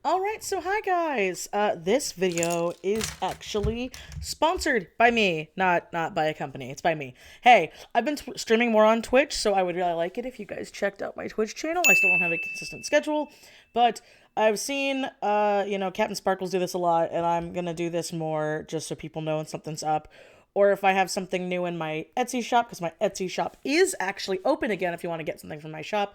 Alright, so hi guys! This video is actually sponsored by me, not by a company, it's by me. Hey, I've been streaming more on Twitch, so I would really like it if you guys checked out my Twitch channel. I still don't have a consistent schedule, but I've seen, Captain Sparkles do this a lot, and I'm gonna do this more just so people know when something's up. Or if I have something new in my Etsy shop, because my Etsy shop is actually open again if you want to get something from my shop.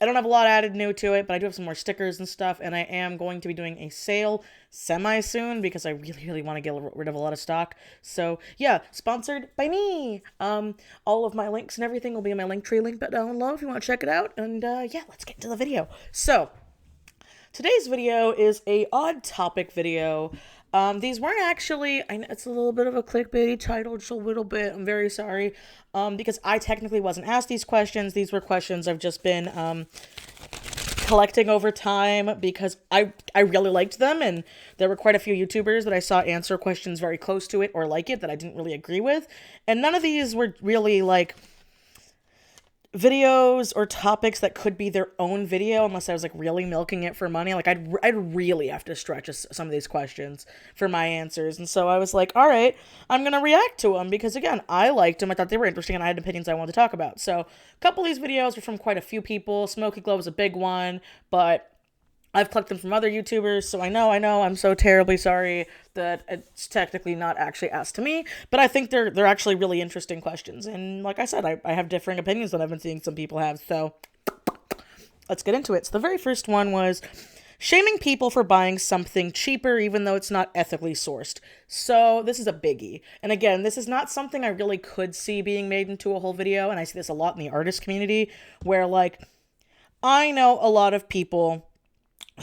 I don't have a lot added new to it, but I do have some more stickers and stuff, and I am going to be doing a sale semi-soon because I really want to get rid of a lot of stock. So, yeah, sponsored by me. All of my links and everything will be in my Linktree link down below if you want to check it out, and, yeah, let's get into the video. So, today's video is a odd topic video. These weren't actually, I know it's a little bit of a clickbaity title, just a little bit, I'm very sorry, because I technically wasn't asked these questions. These were questions I've just been, collecting over time because I really liked them, and there were quite a few YouTubers that I saw answer questions very close to it or like it that I didn't really agree with, and none of these were really, like, videos or topics that could be their own video unless I was like really milking it for money. Like I'd really have to stretch some of these questions for my answers. And so I was like, all right, I'm going to react to them because again, I liked them. I thought they were interesting and I had opinions I wanted to talk about. So a couple of these videos were from quite a few people. Smoky Glow was a big one, but I've clicked them from other YouTubers, so I know, I'm so terribly sorry that it's technically not actually asked to me, but I think they're actually really interesting questions, and like I said, I have differing opinions than I've been seeing some people have, so let's get into it. So the very first one was shaming people for buying something cheaper even though it's not ethically sourced. So this is a biggie, and again, this is not something I really could see being made into a whole video, and I see this a lot in the artist community, where like, I know a lot of people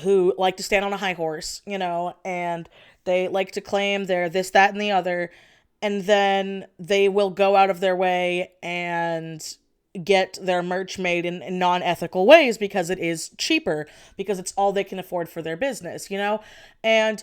who like to stand on a high horse, and they like to claim they're this, that, and the other, and then they will go out of their way and get their merch made in non-ethical ways because it is cheaper, because it's all they can afford for their business, And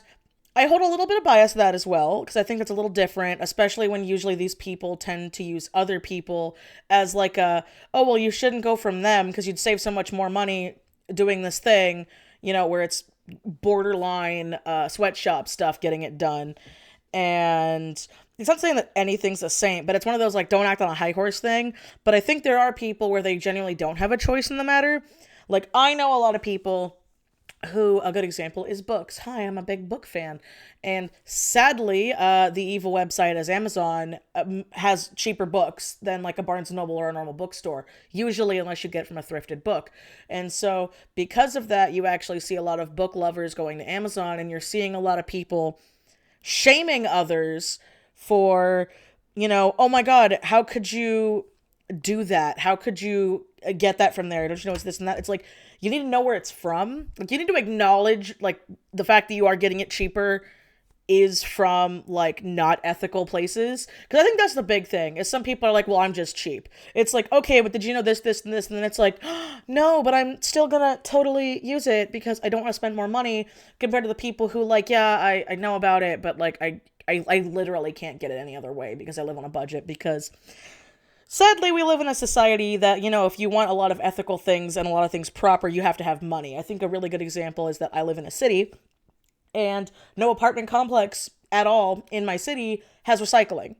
I hold a little bit of bias to that as well, because I think that's a little different, especially when usually these people tend to use other people as like oh, well, you shouldn't go from them because you'd save so much more money doing this thing, where it's borderline sweatshop stuff getting it done. And it's not saying that anything's a saint, but it's one of those, like, don't act on a high horse thing. But I think there are people where they genuinely don't have a choice in the matter. Like, I know a lot of people who, a good example is books. Hi, I'm a big book fan. And sadly, the evil website as Amazon has cheaper books than like a Barnes & Noble or a normal bookstore, usually unless you get from a thrifted book. And so because of that, you actually see a lot of book lovers going to Amazon, and you're seeing a lot of people shaming others for, oh my God, how could you do that? How could you get that from there? Don't you know it's this and that? It's like, you need to know where it's from. Like, you need to acknowledge, like, the fact that you are getting it cheaper is from, like, not ethical places. Because I think that's the big thing, is some people are like, well, I'm just cheap. It's like, okay, but did you know this, this, and this? And then it's like, oh, no, but I'm still gonna totally use it because I don't want to spend more money compared to the people who, like, yeah, I know about it, but, like, I literally can't get it any other way because I live on a budget, because sadly, we live in a society that, if you want a lot of ethical things and a lot of things proper, you have to have money. I think a really good example is that I live in a city, and no apartment complex at all in my city has recycling.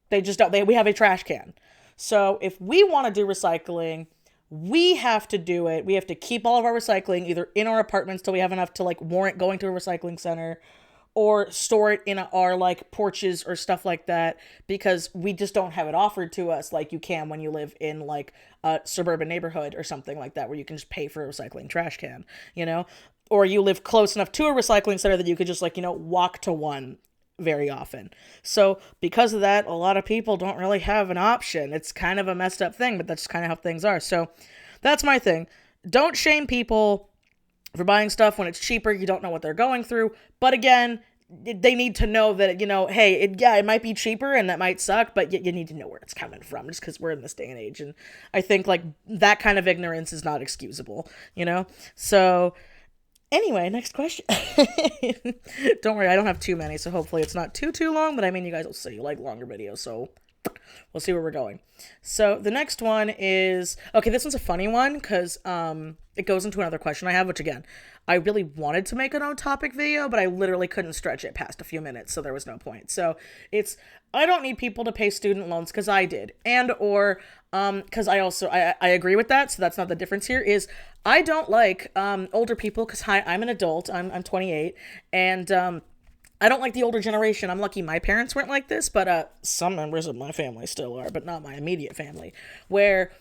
They just don't. We have a trash can. So if we want to do recycling, we have to do it. We have to keep all of our recycling either in our apartments till we have enough to, like, warrant going to a recycling center, or store it in our, like, porches or stuff like that, because we just don't have it offered to us like you can when you live in, like, a suburban neighborhood or something like that, where you can just pay for a recycling trash can, or you live close enough to a recycling center that you could just, like, walk to one very often. So because of that, a lot of people don't really have an option. It's kind of a messed up thing, but that's kind of how things are. So that's my thing. Don't shame people for buying stuff when it's cheaper. You don't know what they're going through. But again, they need to know that, hey, it might be cheaper and that might suck, but you need to know where it's coming from, just because we're in this day and age. And I think, like, that kind of ignorance is not excusable, So anyway, next question. Don't worry, I don't have too many, so hopefully it's not too long, but I mean, you guys will see, like, longer videos, so we'll see where we're going. So the next one is, okay, this one's a funny one because it goes into another question I have, which again, I really wanted to make an on topic video, but I literally couldn't stretch it past a few minutes, so there was no point. So it's, I don't need people to pay student loans because I did, and or because I agree with that, so that's not the difference here, is I don't like older people because, hi, I'm an adult, I'm 28, and I don't like the older generation. I'm lucky my parents weren't like this, but some members of my family still are, but not my immediate family, where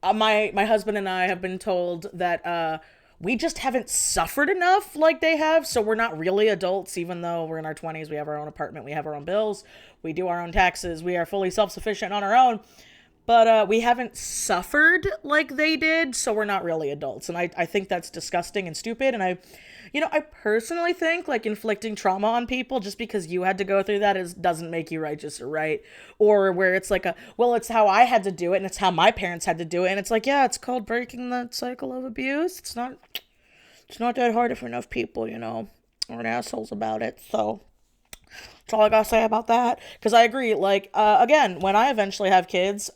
my husband and I have been told that we just haven't suffered enough like they have, so we're not really adults, even though we're in our 20s, we have our own apartment, we have our own bills, we do our own taxes, we are fully self-sufficient on our own, but we haven't suffered like they did, so we're not really adults, and I think that's disgusting and stupid, and I personally think, like, inflicting trauma on people just because you had to go through that doesn't make you righteous or right. Or where it's like well, it's how I had to do it, and it's how my parents had to do it, and it's like, yeah, it's called breaking the cycle of abuse. It's not that hard if enough people, are assholes about it, so that's all I gotta say about that. Because I agree, like, again, when I eventually have kids,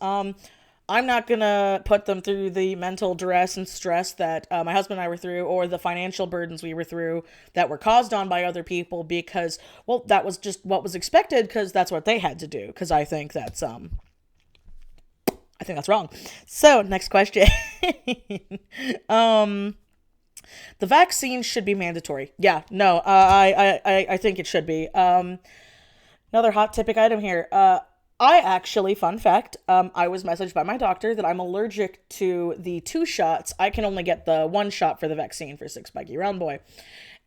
I'm not gonna put them through the mental duress and stress that my husband and I were through, or the financial burdens we were through that were caused on by other people, because, well, that was just what was expected, because that's what they had to do, because I think that's wrong. So, next question. The vaccine should be mandatory. Yeah, no, I think it should be. Another hot topic item here. I actually, fun fact, I was messaged by my doctor that I'm allergic to the 2 shots. I can only get the 1 shot for the vaccine for 6 spiky round boy.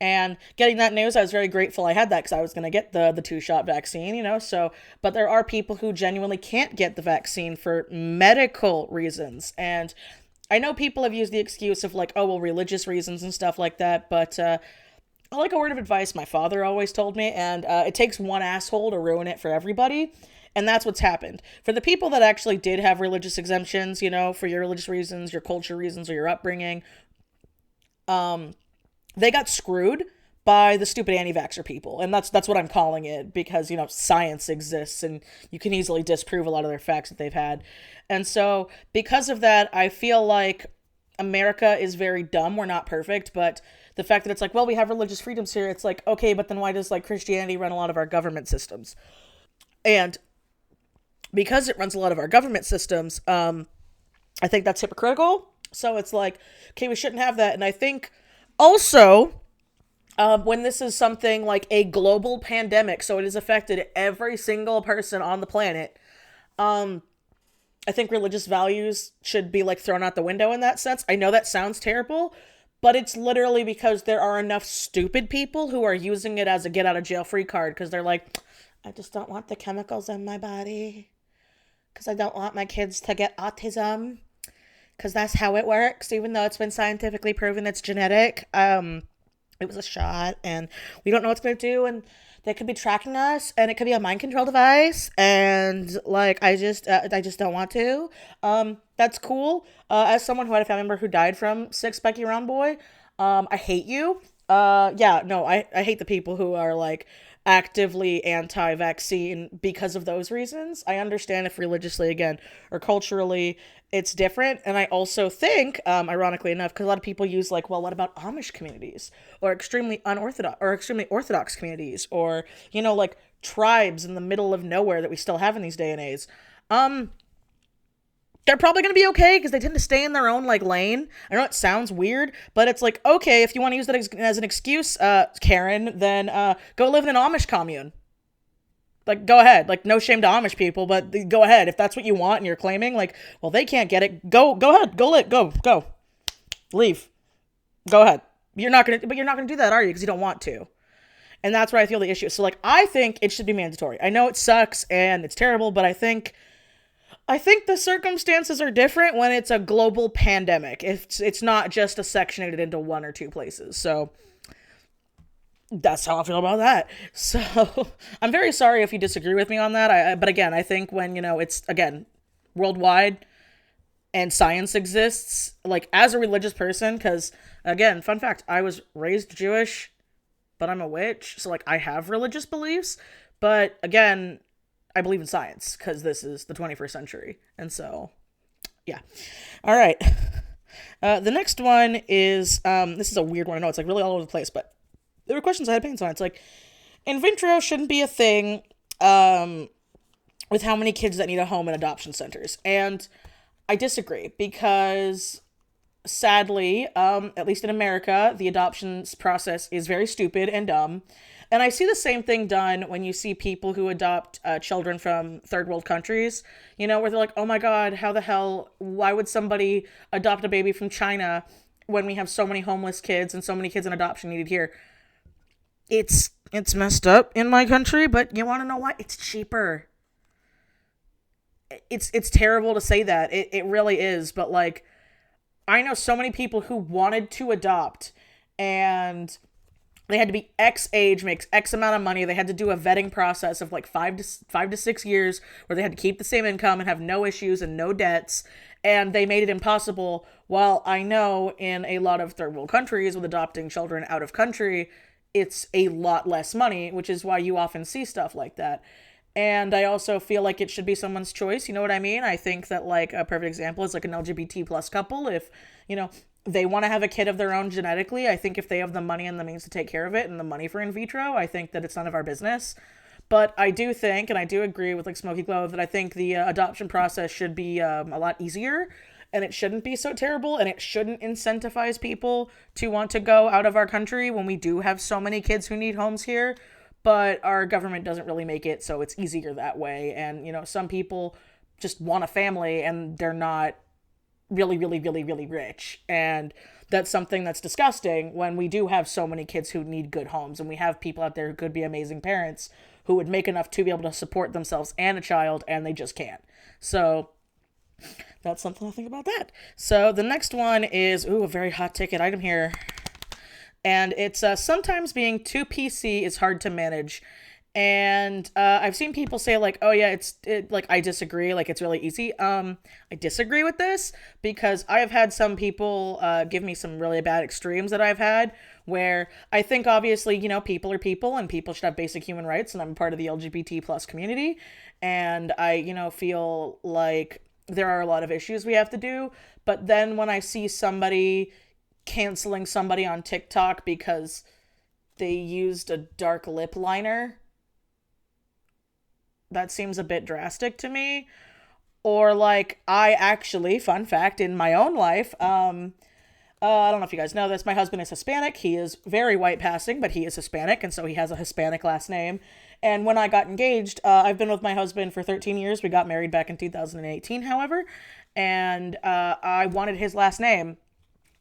And getting that news, I was very grateful I had that, because I was going to get the 2-shot vaccine, so, but there are people who genuinely can't get the vaccine for medical reasons. And I know people have used the excuse of, like, oh, well, religious reasons and stuff like that, but, I like a word of advice my father always told me, and it takes one asshole to ruin it for everybody. And that's what's happened. For the people that actually did have religious exemptions, for your religious reasons, your culture reasons, or your upbringing, they got screwed by the stupid anti-vaxxer people. And that's what I'm calling it, because, science exists and you can easily disprove a lot of their facts that they've had. And so because of that, I feel like America is very dumb. We're not perfect, but the fact that it's like, well, we have religious freedoms here, it's like, okay, but then why does, like, Christianity run a lot of our government systems? And because it runs a lot of our government systems, I think that's hypocritical. So it's like, okay, we shouldn't have that. And I think also, when this is something like a global pandemic, so it has affected every single person on the planet, I think religious values should be, like, thrown out the window in that sense. I know that sounds terrible, but it's literally because there are enough stupid people who are using it as a get-out-of-jail-free card, because they're like, I just don't want the chemicals in my body, because I don't want my kids to get autism, because that's how it works, even though it's been scientifically proven it's genetic. It was a shot, and we don't know what it's going to do, and they could be tracking us, and it could be a mind control device, and, like, I just don't want to. That's cool. As someone who had a family member who died from 6 spiky round boy, I hate you. Yeah, no, I hate the people who are, like, actively anti-vaccine because of those reasons. I understand if religiously, again, or culturally, it's different. And I also think, ironically enough, because a lot of people use, like, well, what about Amish communities, or extremely unorthodox or extremely orthodox communities, or, like, tribes in the middle of nowhere that we still have in these day and age. They're probably going to be okay because they tend to stay in their own, like, lane. I know it sounds weird, but it's like, okay, if you want to use that as an excuse, Karen, then go live in an Amish commune. Like, go ahead. Like, no shame to Amish people, but go ahead. If that's what you want and you're claiming, like, well, they can't get it, go ahead. Go. Leave. Go ahead. But you're not going to do that, are you? Because you don't want to. And that's where I feel the issue. So, like, I think it should be mandatory. I know it sucks and it's terrible, but I think the circumstances are different when it's a global pandemic. It's not just sectioned into 1 or 2 places. So that's how I feel about that. So I'm very sorry if you disagree with me on that. But again, I think when, it's, again, worldwide and science exists, like, as a religious person, because, again, fun fact, I was raised Jewish, but I'm a witch. So, like, I have religious beliefs. But again, I believe in science because this is the 21st century. And so, yeah. All right. The next one is, this is a weird one. I know it's like really all over the place, but there were questions I had opinions on. It's like, in vitro shouldn't be a thing with how many kids that need a home in adoption centers. And I disagree because sadly, at least in America, the adoptions process is very stupid and dumb. And I see the same thing done when you see people who adopt children from third world countries, where they're like, oh my God, how the hell, why would somebody adopt a baby from China when we have so many homeless kids and so many kids in adoption needed here? It's messed up in my country, but you want to know what? It's cheaper. It's terrible to say that. It really is, but like, I know so many people who wanted to adopt and they had to be X age, makes X amount of money. They had to do a vetting process of like 5 to 6 years where they had to keep the same income and have no issues and no debts. And they made it impossible. While I know in a lot of third world countries with adopting children out of country, it's a lot less money, which is why you often see stuff like that. And I also feel like it should be someone's choice. You know what I mean? I think that like a perfect example is like an LGBT plus couple. If, they want to have a kid of their own genetically, I think if they have the money and the means to take care of it and the money for in vitro, I think that it's none of our business. But I do think, and I do agree with like Smoky Glow, that I think the adoption process should be a lot easier and it shouldn't be so terrible and it shouldn't incentivize people to want to go out of our country when we do have so many kids who need homes here. But our government doesn't really make it so it's easier that way. And, some people just want a family and they're not really, really, really, really rich. And that's something that's disgusting when we do have so many kids who need good homes and we have people out there who could be amazing parents who would make enough to be able to support themselves and a child and they just can't. So that's something to think about that. So the next one is, a very hot ticket item here. And it's sometimes being too PC is hard to manage. And I've seen people say like, oh yeah, like I disagree, like it's really easy. I disagree with this because I have had some people give me some really bad extremes that I've had where I think obviously, people are people and people should have basic human rights and I'm part of the LGBT plus community. And I, feel like there are a lot of issues we have to do. But then when I see somebody canceling somebody on TikTok because they used a dark lip liner, that seems a bit drastic to me. Or like, I actually, fun fact, in my own life, I don't know if you guys know this, my husband is Hispanic. He is very white passing, but he is Hispanic, and so he has a Hispanic last name. And when I got engaged, I've been with my husband for 13 years. We got married back in 2018, however, and I wanted his last name.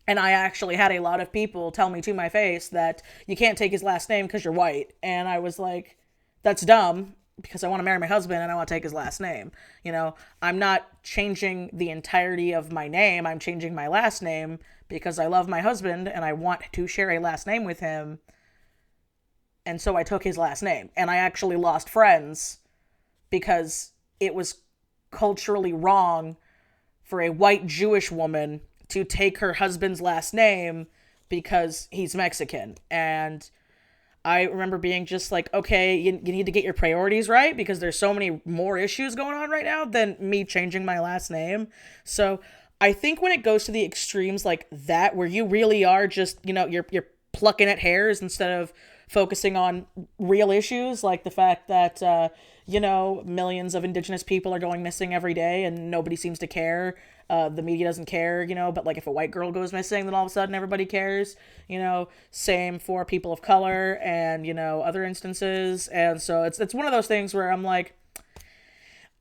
And I actually had a lot of people tell me to my face that you can't take his last name because you're white. And I was like, that's dumb because I want to marry my husband and I want to take his last name. I'm not changing the entirety of my name. I'm changing my last name because I love my husband and I want to share a last name with him. And so I took his last name. And I actually lost friends because it was culturally wrong for a white Jewish woman to take her husband's last name because he's Mexican. And I remember being just like, okay, you need to get your priorities right because there's so many more issues going on right now than me changing my last name. So I think when it goes to the extremes like that, where you really are just, you're plucking at hairs instead of focusing on real issues, like the fact that, millions of Indigenous people are going missing every day and nobody seems to care. The media doesn't care, but like if a white girl goes missing, then all of a sudden everybody cares, same for people of color and, other instances. And so it's one of those things where I'm like,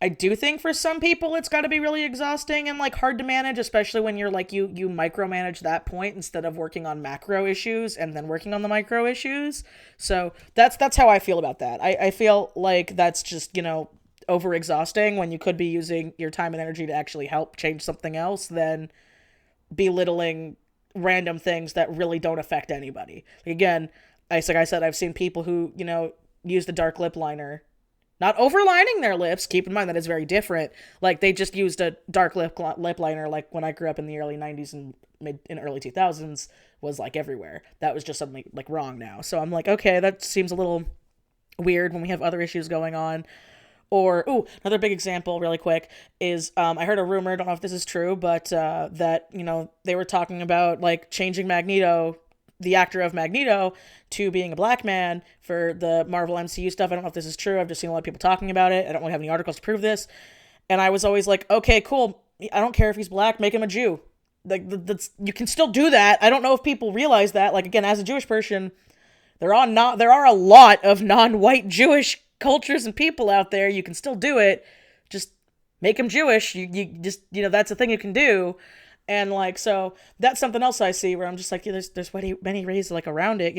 I do think for some people it's got to be really exhausting and like hard to manage, especially when you're like you micromanage that point instead of working on macro issues and then working on the micro issues. So that's how I feel about that. I feel like that's just, over exhausting when you could be using your time and energy to actually help change something else than belittling random things that really don't affect anybody. Again, like I said, I've seen people who, use the dark lip liner, not overlining their lips. Keep in mind that it's very different. Like they just used a dark lip liner. Like when I grew up in the early 90s and early 2000s was like everywhere. That was just something like wrong now. So I'm like, okay, that seems a little weird when we have other issues going on. Or, ooh, another big example, really quick, is I heard a rumor, don't know if this is true, but that, they were talking about, like, changing Magneto, the actor of Magneto, to being a black man for the Marvel MCU stuff. I don't know if this is true. I've just seen a lot of people talking about it. I don't really have any articles to prove this. And I was always like, okay, cool. I don't care if he's black, make him a Jew. Like, you can still do that. I don't know if people realize that. Like, again, as a Jewish person, there are a lot of non-white Jewish cultures and people out there. You can still do it. Just make them Jewish. You just, that's a thing you can do. And like, so that's something else I see where I'm just like, yeah, there's many ways like around it,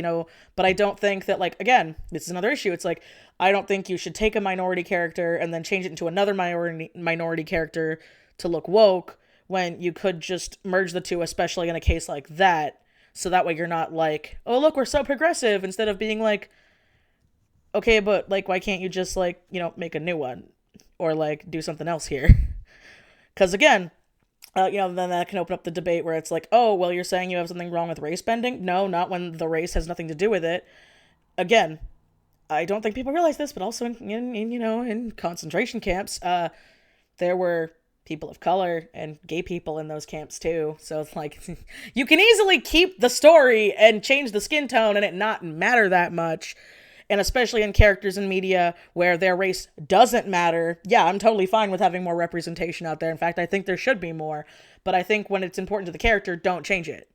but I don't think that, like, again, this is another issue. It's like, I don't think you should take a minority character and then change it into another minority character to look woke when you could just merge the two, especially in a case like that. So that way you're not like, oh, look, we're so progressive, instead of being like, okay, but like, why can't you just like, make a new one or like do something else here? Because again, then that can open up the debate where it's like, oh, well, you're saying you have something wrong with race bending? No, not when the race has nothing to do with it. Again, I don't think people realize this, but also in concentration camps, there were people of color and gay people in those camps too. So it's like, you can easily keep the story and change the skin tone and it not matter that much. And especially in characters in media where their race doesn't matter. Yeah, I'm totally fine with having more representation out there. In fact, I think there should be more. But I think when it's important to the character, don't change it.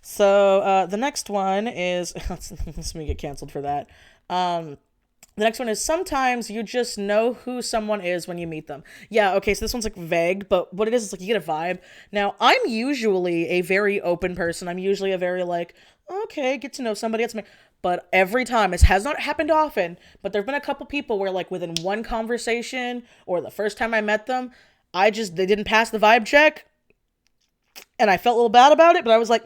So the next one is, let's me get canceled for that. The next one is, sometimes you just know who someone is when you meet them. Yeah, okay, so this one's like vague, but what it is like you get a vibe. Now, I'm usually a very open person. I'm usually a very like, okay, get to know somebody else. But every time, it has not happened often, but there've been a couple people where like within one conversation or the first time I met them, they didn't pass the vibe check. And I felt a little bad about it, but I was like,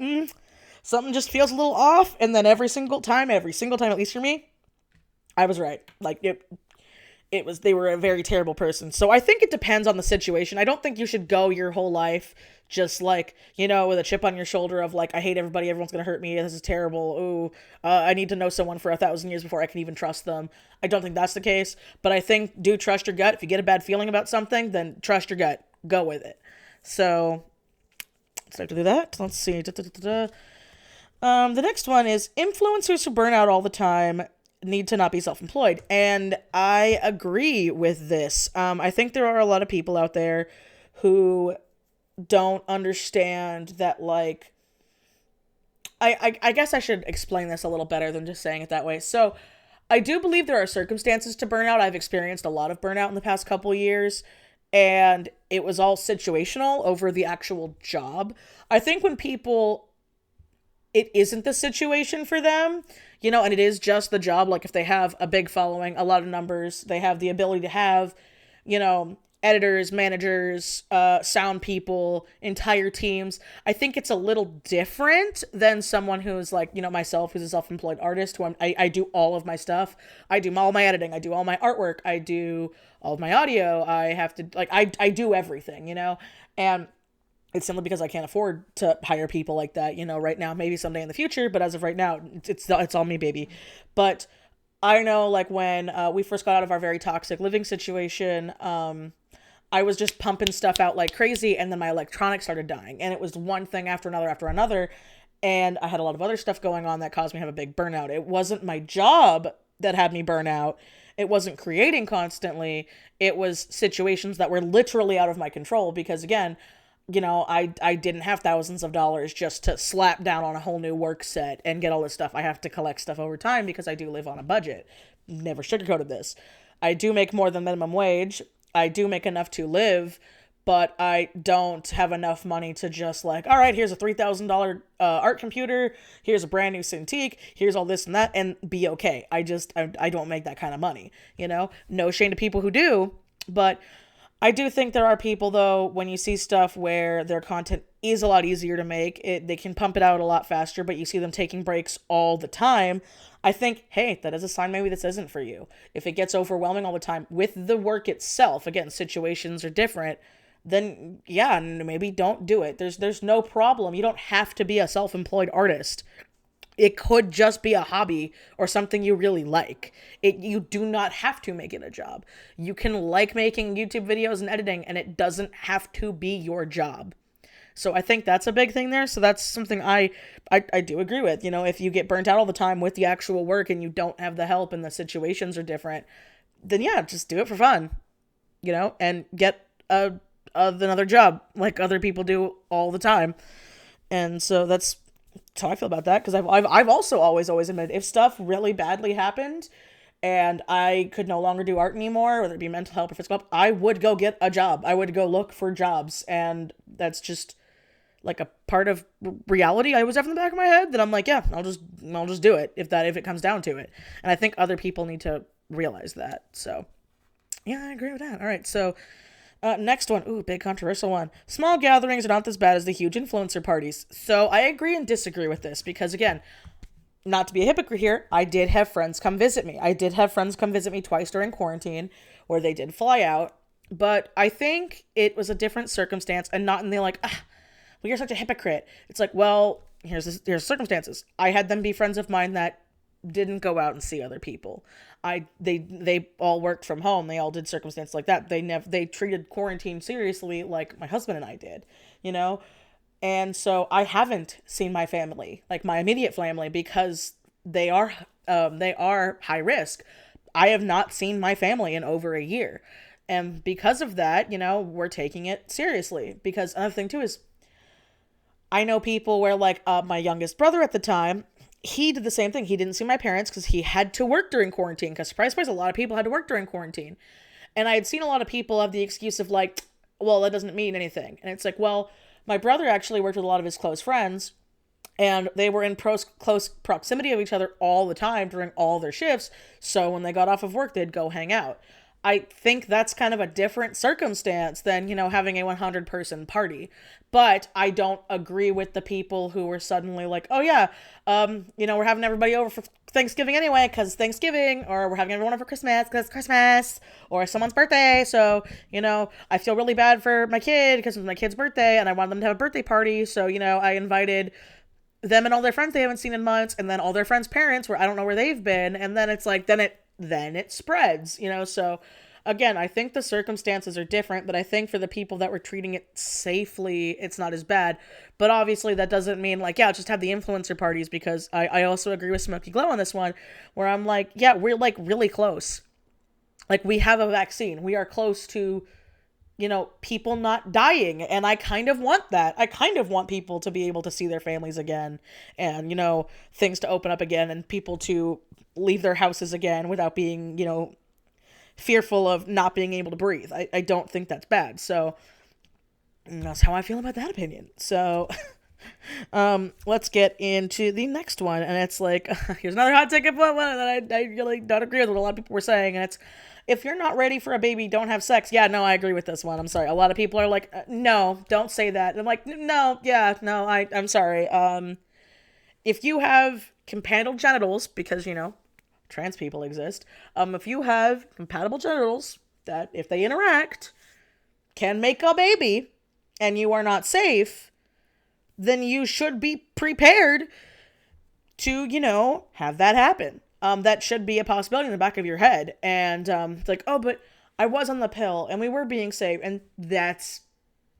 something just feels a little off. And then every single time, at least for me, I was right. Like, they were a very terrible person. So I think it depends on the situation. I don't think you should go your whole life just like, with a chip on your shoulder of like, I hate everybody, everyone's gonna hurt me, this is terrible, ooh, I need to know someone for 1,000 years before I can even trust them. I don't think that's the case, but I think do trust your gut. If you get a bad feeling about something, then trust your gut. Go with it. So, let's start to do that. Let's see. The next one is, influencers who burn out all the time need to not be self-employed. And I agree with this. I think there are a lot of people out there who don't understand that, like, I guess I should explain this a little better than just saying it that way. So I do believe there are circumstances to burnout. I've experienced a lot of burnout in the past couple years, and it was all situational over the actual job. I think when people, it isn't the situation for them, and it is just the job. Like if they have a big following, a lot of numbers, they have the ability to have, editors, managers, sound people, entire teams. I think it's a little different than someone who's like, myself, who's a self-employed artist, who I do all of my stuff. I do all my editing. I do all my artwork. I do all of my audio. I have to, like, I do everything, and it's simply because I can't afford to hire people like that, right now, maybe someday in the future, but as of right now, it's all me, baby. But I know, like, when we first got out of our very toxic living situation, I was just pumping stuff out like crazy, and then my electronics started dying, and it was one thing after another, and I had a lot of other stuff going on that caused me to have a big burnout. It wasn't my job that had me burn out. It wasn't creating constantly. It was situations that were literally out of my control because, again, I didn't have thousands of dollars just to slap down on a whole new work set and get all this stuff. I have to collect stuff over time because I do live on a budget. Never sugarcoated this. I do make more than minimum wage. I do make enough to live, but I don't have enough money to just like, all right, here's a $3,000 art computer. Here's a brand new Cintiq. Here's all this and that, and be okay. I don't make that kind of money, No shame to people who do, but I do think there are people, though, when you see stuff where their content is a lot easier to make, they can pump it out a lot faster, but you see them taking breaks all the time. I think, hey, that is a sign maybe this isn't for you. If it gets overwhelming all the time with the work itself, again, situations are different, then yeah, maybe don't do it. There's no problem. You don't have to be a self-employed artist. It could just be a hobby or something you really like. You do not have to make it a job. You can like making YouTube videos and editing, and it doesn't have to be your job. So I think that's a big thing there. So that's something I do agree with. You know, if you get burnt out all the time with the actual work and you don't have the help and the situations are different, then yeah, just do it for fun, you know, and get another job like other people do all the time. And so that's how I feel about that, because I've also always admitted if stuff really badly happened and I could no longer do art anymore, whether it be mental health or physical health, I would go get a job. I would go look for jobs, and that's just like a part of reality I always have in the back of my head that I'm like, yeah, I'll just do it if it comes down to it. And I think other people need to realize that. So yeah, I agree with that. All right, so next one. Ooh, big controversial one. Small gatherings are not as bad as the huge influencer parties. So I agree and disagree with this because, again, not to be a hypocrite here, I did have friends come visit me. I did have friends come visit me twice during quarantine where they did fly out. But I think it was a different circumstance and not in the like, well, you're such a hypocrite. It's like, well, here's circumstances. I had them be friends of mine that didn't go out and see other people. They all worked from home. They all did circumstances like that. They treated quarantine seriously like my husband and I did, you know? And so I haven't seen my family, like my immediate family, because they are high risk. I have not seen my family in over a year. And because of that, you know, we're taking it seriously. Because another thing too is I know people where like my youngest brother at the time, he did the same thing. He didn't see my parents because he had to work during quarantine. Because surprise, a lot of people had to work during quarantine. And I had seen a lot of people have the excuse of like, well, that doesn't mean anything. And it's like, well, my brother actually worked with a lot of his close friends, and they were in close proximity of each other all the time during all their shifts. So when they got off of work, they'd go hang out. I think that's kind of a different circumstance than, you know, having a 100-person party. But I don't agree with the people who were suddenly like, oh yeah, you know, we're having everybody over for Thanksgiving anyway, because Thanksgiving, or we're having everyone over for Christmas, because Christmas, or someone's birthday. So, you know, I feel really bad for my kid because it's my kid's birthday and I want them to have a birthday party. So, you know, I invited them and all their friends they haven't seen in months, and then all their friends' parents where I don't know where they've been. And then it's like, then it spreads, you know? So again, I think the circumstances are different, but I think for the people that were treating it safely, it's not as bad. But obviously that doesn't mean like, yeah, just have the influencer parties, because I also agree with Smokey Glow on this one, where I'm like, yeah, we're like really close. Like we have a vaccine. We are close to, you know, people not dying. And I kind of want that. I kind of want people to be able to see their families again, and, you know, things to open up again, and people to leave their houses again without being, you know, fearful of not being able to breathe. I don't think that's bad. So that's how I feel about that opinion. So let's get into the next one. And it's like, here's another hot take one that I really don't agree with what a lot of people were saying. And it's, if you're not ready for a baby, don't have sex. Yeah, no, I agree with this one. I'm sorry. A lot of people are like, no, don't say that. And I'm like, no, yeah, no, I'm sorry. If you have compatible genitals, because, you know, trans people exist. If you have compatible genitals that, if they interact, can make a baby, and you are not safe, then you should be prepared to, you know, have that happen. That should be a possibility in the back of your head. And it's like, oh, but I was on the pill and we were being safe, and that's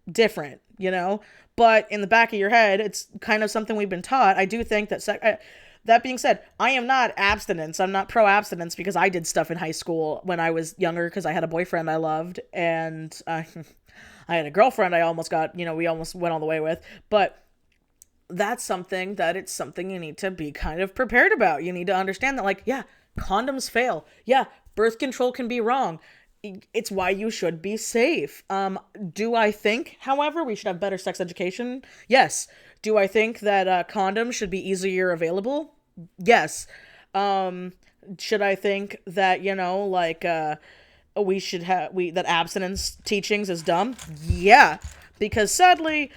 different, you know? But in the back of your head, it's kind of something we've been taught. I do think that that being said, I am not abstinence. I'm not pro-abstinence, because I did stuff in high school when I was younger because I had a boyfriend I loved, and I had a girlfriend I almost got, you know, we almost went all the way with. But that's something that it's something you need to be kind of prepared about. You need to understand that, like, yeah, condoms fail. Yeah, birth control can be wrong. It's why you should be safe. Do I think, however, we should have better sex education? Yes. Do I think that condoms should be easier available? Yes. Should I think that, you know, like, we should that abstinence teachings is dumb? Yeah. Because sadly,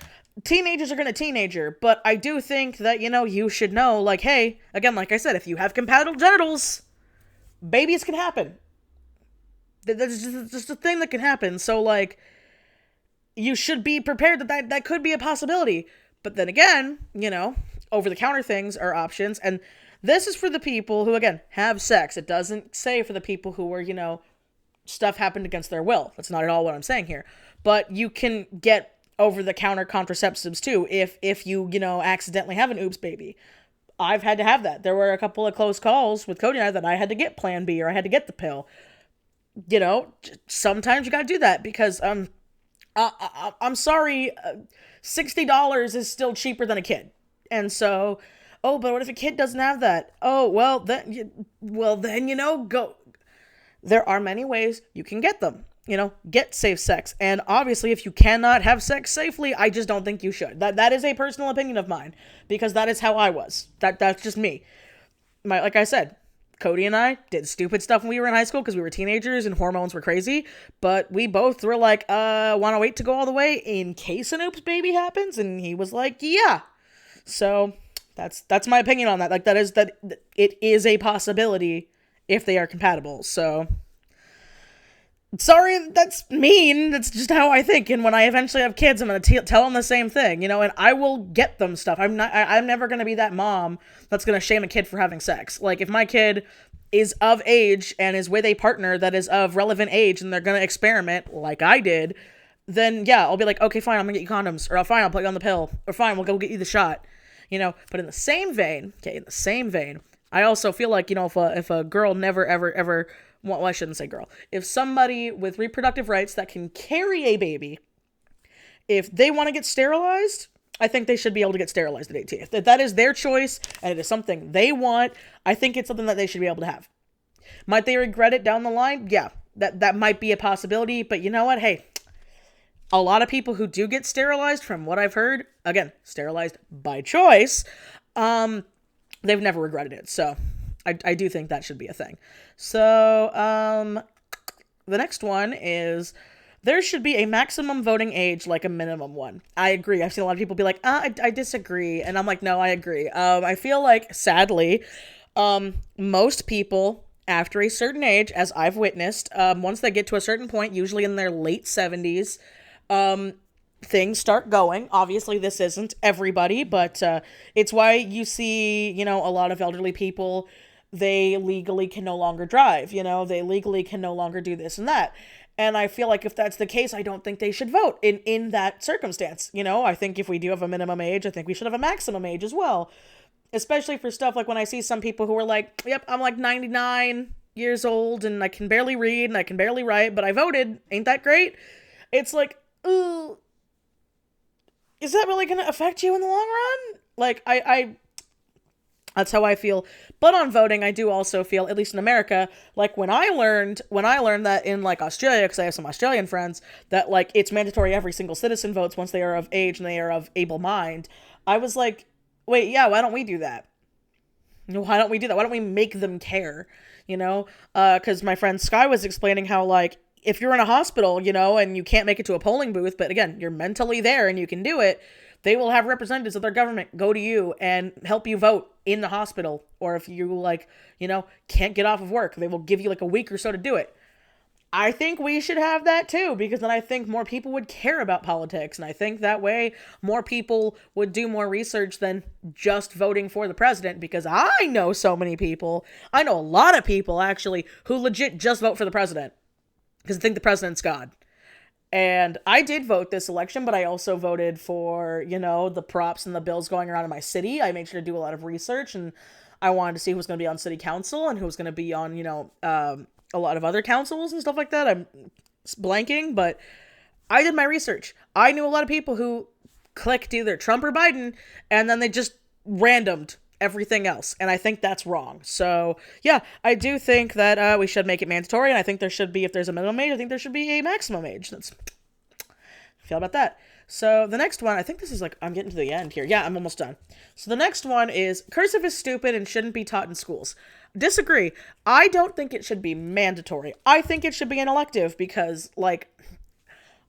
teenagers are going to teenager. But I do think that, you know, you should know, like, hey, again, like I said, if you have compatible genitals, babies can happen. That's just a thing that can happen. So, like, you should be prepared that could be a possibility. But then again, you know, over-the-counter things are options. And this is for the people who, again, have sex. It doesn't say for the people who are, stuff happened against their will. That's not at all what I'm saying here. But you can get over-the-counter contraceptives too if you, accidentally have an oops baby. I've had to have that. There were a couple of close calls with Cody and I that I had to get Plan B or I had to get the pill. Sometimes you got to do that because I'm sorry, $60 is still cheaper than a kid. And so, but what if a kid doesn't have that? Oh, well, then, go. There are many ways you can get them. Get safe sex. And obviously, if you cannot have sex safely, I just don't think you should. That is a personal opinion of mine, because that is how I was. That's just me. Like I said, Cody and I did stupid stuff when we were in high school because we were teenagers and hormones were crazy. But we both were like, want to wait to go all the way in case an oops baby happens? And he was like, yeah. So that's my opinion on that. Like, that it is a possibility if they are compatible. So sorry, that's mean. That's just how I think. And when I eventually have kids, I'm going to tell them the same thing, and I will get them stuff. I'm never going to be that mom that's going to shame a kid for having sex. Like, if my kid is of age and is with a partner that is of relevant age and they're going to experiment like I did, then yeah, I'll be like, okay, fine, I'm going to get you condoms, or fine, I'll put you on the pill, or fine, we'll go get you the shot, But in the same vein, I also feel like, if a girl never, ever, well, I shouldn't say girl. If somebody with reproductive rights that can carry a baby, if they want to get sterilized, I think they should be able to get sterilized at 18. If that is their choice and it is something they want, I think it's something that they should be able to have. Might they regret it down the line? Yeah, that might be a possibility. But you know what? Hey, a lot of people who do get sterilized, from what I've heard, again, sterilized by choice, they've never regretted it. So I do think that should be a thing. So, the next one is, there should be a maximum voting age, like a minimum one. I agree. I've seen a lot of people be like, I disagree. And I'm like, no, I agree. I feel like, sadly, most people after a certain age, as I've witnessed, once they get to a certain point, usually in their late 70s, things start going. Obviously, this isn't everybody, but it's why you see, a lot of elderly people, they legally can no longer drive, they legally can no longer do this and that. And I feel like if that's the case, I don't think they should vote in that circumstance. I think if we do have a minimum age, I think we should have a maximum age as well. Especially for stuff like when I see some people who are like, yep, I'm like 99 years old and I can barely read and I can barely write, but I voted. Ain't that great? It's like, ooh, is that really going to affect you in the long run? Like, that's how I feel. But on voting, I do also feel, at least in America, like when I learned that in like Australia, because I have some Australian friends, that like it's mandatory every single citizen votes once they are of age and they are of able mind. I was like, wait, yeah, why don't we do that? Why don't we do that? Why don't we make them care? Because my friend Sky was explaining how, like, if you're in a hospital, and you can't make it to a polling booth, but again, you're mentally there and you can do it, they will have representatives of their government go to you and help you vote in the hospital. Or if you, like, can't get off of work, they will give you like a week or so to do it. I think we should have that too, because then I think more people would care about politics. And I think that way more people would do more research than just voting for the president, because I know so many people, I know a lot of people actually, who legit just vote for the president because they think the president's God. And I did vote this election, but I also voted for, the props and the bills going around in my city. I made sure to do a lot of research, and I wanted to see who was going to be on city council and who was going to be on, a lot of other councils and stuff like that. I'm blanking, but I did my research. I knew a lot of people who clicked either Trump or Biden, and then they just randomed everything else. And I think that's wrong. So yeah, I do think that we should make it mandatory. And I think there should be, if there's a minimum age, I think there should be a maximum age. That's feel about that. So the next one, I think this is like, I'm getting to the end here. Yeah, I'm almost done. So the next one is, cursive is stupid and shouldn't be taught in schools. Disagree. I don't think it should be mandatory. I think it should be an elective, because like,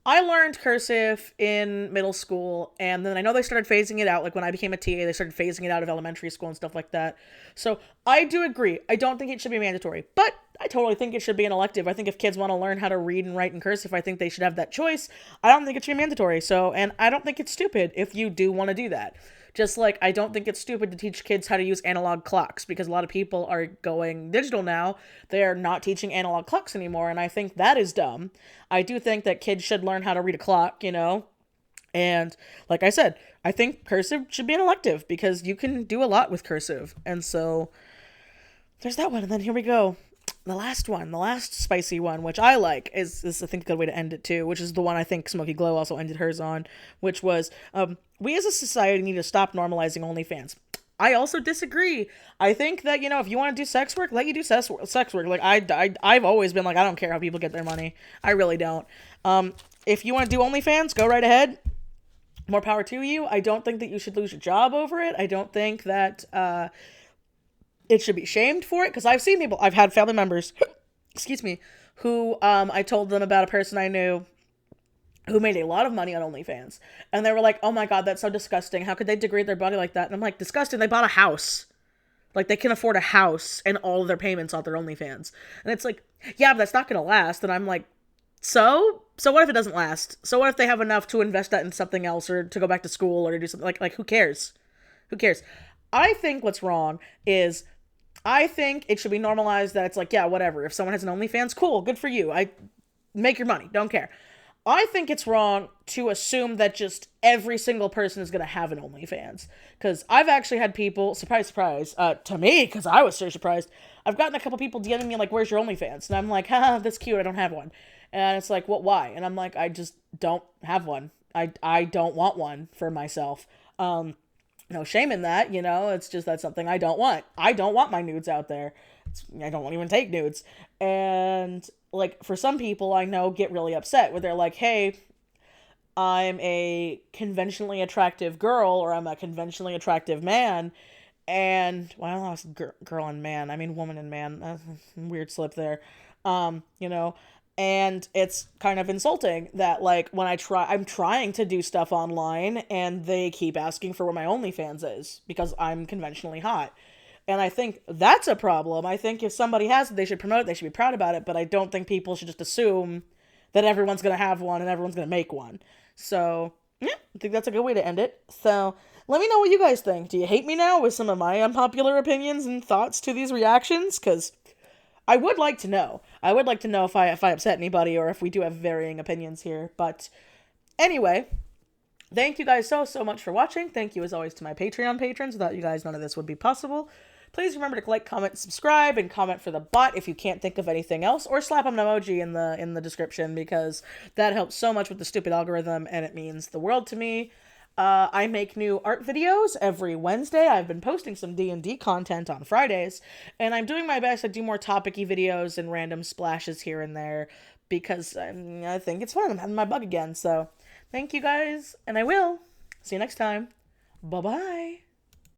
I learned cursive in middle school, and then I know they started phasing it out. Like when I became a TA, they started phasing it out of elementary school and stuff like that. So I do agree. I don't think it should be mandatory, but I totally think it should be an elective. I think if kids want to learn how to read and write in cursive, I think they should have that choice. I don't think it should be mandatory. So, and I don't think it's stupid if you do want to do that. Just like I don't think it's stupid to teach kids how to use analog clocks, because a lot of people are going digital now. They are not teaching analog clocks anymore, and I think that is dumb. I do think that kids should learn how to read a clock, you know? And like I said, I think cursive should be an elective because you can do a lot with cursive. And so there's that one. And then here we go. The last one, the last spicy one, which I like, is I think a good way to end it too, which is the one I think Smoky Glow also ended hers on, which was, we as a society need to stop normalizing OnlyFans. I also disagree. I think that, if you want to do sex work, let you do sex work. Like, I've always been like, I don't care how people get their money. I really don't. If you want to do OnlyFans, go right ahead. More power to you. I don't think that you should lose your job over it. I don't think that, it should be shamed for it, because I've had family members, excuse me, who, I told them about a person I knew who made a lot of money on OnlyFans, and they were like, oh my god, that's so disgusting, how could they degrade their body like that? And I'm like, disgusting, they bought a house. Like, they can afford a house and all of their payments on their OnlyFans. And it's like, yeah, but that's not gonna last. And I'm like, so what if it doesn't last? So what if they have enough to invest that in something else, or to go back to school, or to do something, like who cares? I think what's wrong is, I think it should be normalized that it's like, yeah, whatever. If someone has an OnlyFans, cool, good for you. I make your money, don't care. I think it's wrong to assume that just every single person is going to have an OnlyFans. Because I've actually had people, surprise, to me, because I was so surprised, I've gotten a couple people DMing me like, where's your OnlyFans? And I'm like, haha, that's cute, I don't have one. And it's like, what, why? And I'm like, I just don't have one. I don't want one for myself. No shame in that, it's just that's something I don't want. I don't want my nudes out there. I don't even take nudes. And like, for some people I know get really upset where they're like, hey, I'm a conventionally attractive girl, or I'm a conventionally attractive man, and, well, I lost girl and man. I mean, woman and man. Weird slip there. And it's kind of insulting that, like, when I'm trying to do stuff online, and they keep asking for where my OnlyFans is, because I'm conventionally hot. And I think that's a problem. I think if somebody has it, they should promote it, they should be proud about it, but I don't think people should just assume that everyone's going to have one and everyone's going to make one. So, yeah, I think that's a good way to end it. So, let me know what you guys think. Do you hate me now with some of my unpopular opinions and thoughts to these reactions? Because I would like to know. I would like to know if I upset anybody, or if we do have varying opinions here. But anyway, thank you guys so much for watching. Thank you as always to my Patreon patrons. Without you guys, none of this would be possible. Please remember to like, comment, subscribe, and comment for the bot if you can't think of anything else, or slap an emoji in the description, because that helps so much with the stupid algorithm, and it means the world to me. I make new art videos every Wednesday. I've been posting some D&D content on Fridays, and I'm doing my best to do more topic-y videos and random splashes here and there, because I think it's fun. I'm having my bug again, so thank you guys, and I will see you next time. Bye-bye.